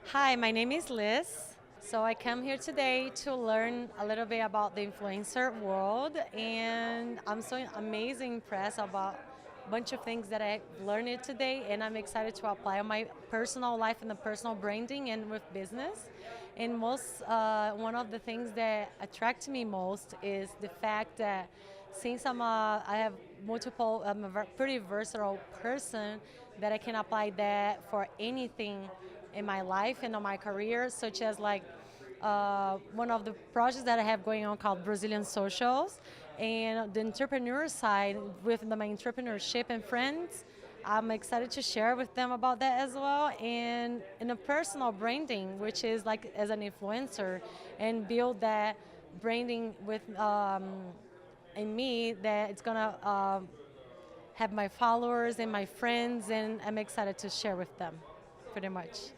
Hi, my name is Liz. So I come here today to learn a little bit about the influencer world, and I'm so amazing impressed about a bunch of things that I learned today, and I'm excited to apply on my personal life and the personal branding and with business. And one of the things that attract me most is the fact that since I have multiple, I'm a pretty versatile person that I can apply that for anything in my life and on my career, such as like one of the projects that I have going on called Brazilian Socials, and the entrepreneur side with my entrepreneurship and friends. I'm excited to share with them about that as well, and in a personal branding, which is like as an influencer, and build that branding with in me that it's gonna have my followers and my friends, and I'm excited to share with them, pretty much.